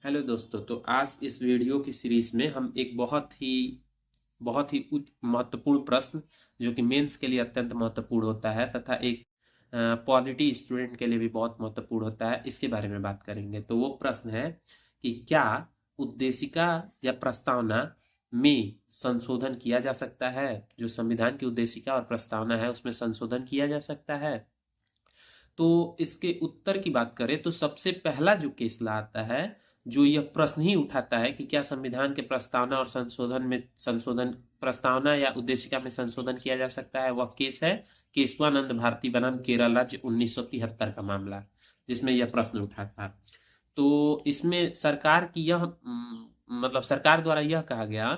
Hello दोस्तों। तो आज इस वीडियो की सीरीज में हम एक बहुत ही महत्वपूर्ण प्रश्न जो कि मेंस के लिए अत्यंत महत्वपूर्ण होता है तथा एक पॉलिटी स्टूडेंट के लिए भी बहुत महत्वपूर्ण होता है, इसके बारे में बात करेंगे। तो वो प्रश्न है कि क्या उद्देशिका या प्रस्तावना में संशोधन किया जा सकता है। जो संविधान की उद्देशिका और प्रस्तावना है उसमें संशोधन किया जा सकता है। तो इसके उत्तर की बात करें तो सबसे पहला जो केस लाता है, जो यह प्रश्न ही उठाता है कि क्या संविधान के प्रस्तावना और संशोधन प्रस्तावना या उद्देशिका में संशोधन किया जा सकता है, वह केस है केशवानंद भारती बनाम केरल राज्य 1973 का मामला, जिसमें यह प्रश्न उठा था। तो इसमें सरकार की यह मतलब सरकार द्वारा यह कहा गया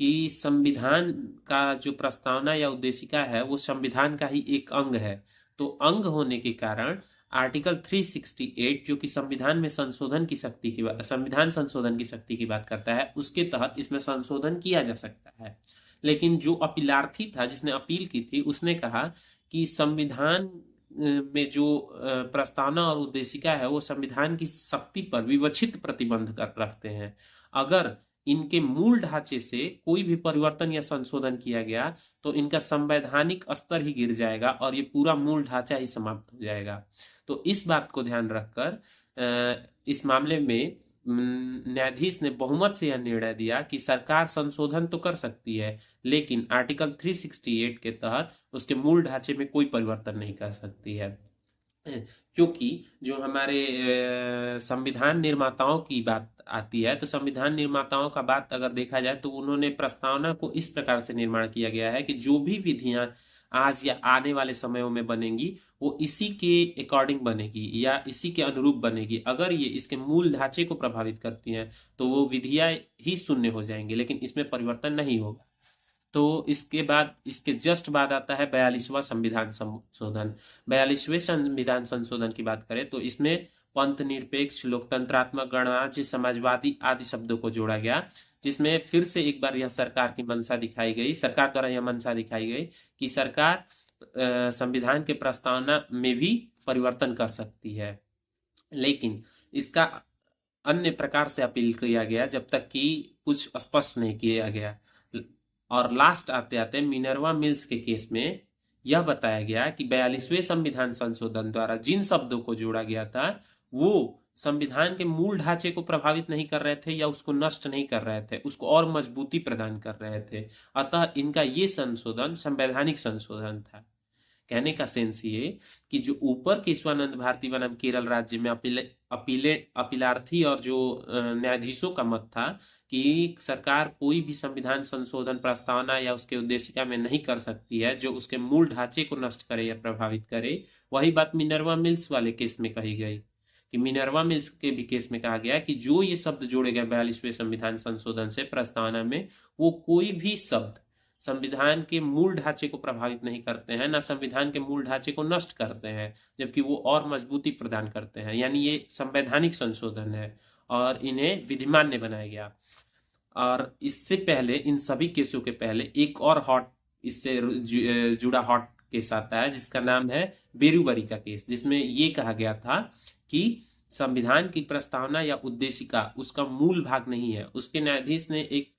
कि संविधान का जो प्रस्तावना या उद्देशिका है वो संविधान का ही एक अंग है। तो अंग होने के कारण आर्टिकल 368 जो कि संविधान संशोधन की शक्ति की बात करता है, उसके तहत इसमें संशोधन किया जा सकता है। लेकिन जो अपीलार्थी था, जिसने अपील की थी, उसने कहा कि संविधान में जो प्रस्तावना और उद्देशिका है वो संविधान की शक्ति पर विवक्षित प्रतिबंध कर रखते हैं। अगर इनके मूल ढांचे से कोई भी परिवर्तन या संशोधन किया गया तो इनका संवैधानिक स्तर ही गिर जाएगा और ये पूरा मूल ढांचा ही समाप्त हो जाएगा। तो इस बात को ध्यान रखकर इस मामले में न्यायाधीश ने बहुमत से यह निर्णय दिया कि सरकार संशोधन तो कर सकती है, लेकिन आर्टिकल 368 के तहत उसके मूल ढांचे में कोई परिवर्तन नहीं कर सकती है। क्योंकि जो हमारे संविधान निर्माताओं की बात आती है, तो संविधान निर्माताओं का बात अगर देखा जाए तो उन्होंने प्रस्तावना को इस प्रकार से निर्माण किया गया है कि जो भी विधियां आज या आने वाले समयों में बनेंगी वो इसी के अकॉर्डिंग बनेगी या इसी के अनुरूप बनेगी। अगर ये इसके मूल ढांचे को प्रभावित करती हैं तो वो विधियां ही शून्य हो जाएंगी, लेकिन इसमें परिवर्तन नहीं होगा। तो इसके बाद, इसके जस्ट बाद आता है 42वां संविधान संशोधन। 42वें संविधान संशोधन की बात करें तो इसमें पंथ निरपेक्ष, लोकतंत्रात्मक, गणराज्य, समाजवादी आदि शब्दों को जोड़ा गया, जिसमें फिर से एक बार यह सरकार की मंशा दिखाई गई, सरकार द्वारा यह मंशा दिखाई गई कि सरकार संविधान के प्रस्तावना में भी परिवर्तन कर सकती है। लेकिन इसका अन्य प्रकार से अपील किया गया जब तक कि कुछ स्पष्ट नहीं किया गया। और लास्ट आते आते मिनर्वा मिल्स के केस में यह बताया गया कि 42वें संविधान संशोधन द्वारा जिन शब्दों को जोड़ा गया था वो संविधान के मूल ढांचे को प्रभावित नहीं कर रहे थे या उसको नष्ट नहीं कर रहे थे, उसको और मजबूती प्रदान कर रहे थे। अतः इनका ये संशोधन संवैधानिक संशोधन था। कहने का सेंस ये कि जो ऊपर केशवानंद भारती बनाम केरल राज्य में अपीलार्थी और जो न्यायाधीशों का मत था कि सरकार कोई भी संविधान संशोधन प्रस्तावना या उसके उद्देशिका में नहीं कर सकती है जो उसके मूल ढांचे को नष्ट करे या प्रभावित करे, वही बात मिनर्वा मिल्स वाले केस में कही गई। कि मिनर्वा मिल्स के भी केस में कहा गया कि जो ये शब्द जोड़े गए 42वें संविधान संशोधन से प्रस्तावना में, वो कोई भी शब्द संविधान के मूल ढांचे को प्रभावित नहीं करते हैं, ना संविधान के मूल ढांचे को नष्ट करते हैं, जबकि वो और मजबूती प्रदान करते हैं। यानी ये संवैधानिक संशोधन है और इन्हें विधिमान्य बनाया गया। और इससे पहले, इन सभी केसों के पहले एक और हॉट, इससे जुड़ा हॉट केस आता है जिसका नाम है बेरुबरी का केस, जिसमें ये कहा गया था कि संविधान की प्रस्तावना या उद्देशिका उसका मूल भाग नहीं है। उसके न्यायाधीश ने एक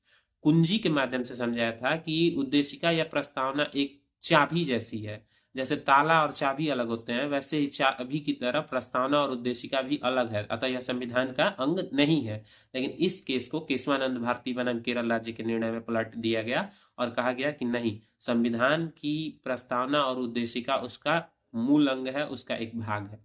कुंजी के माध्यम से समझाया था कि उद्देशिका या प्रस्तावना एक चाबी जैसी है। जैसे ताला और चाबी अलग होते हैं, वैसे ही चाबी की तरह प्रस्तावना और उद्देशिका भी अलग है, अतः यह संविधान का अंग नहीं है। लेकिन इस केस को केशवानंद भारती बनाम केरल राज्य के निर्णय में पलट दिया गया और कहा गया कि नहीं, संविधान की प्रस्तावना और उद्देशिका उसका मूल अंग है, उसका एक भाग है।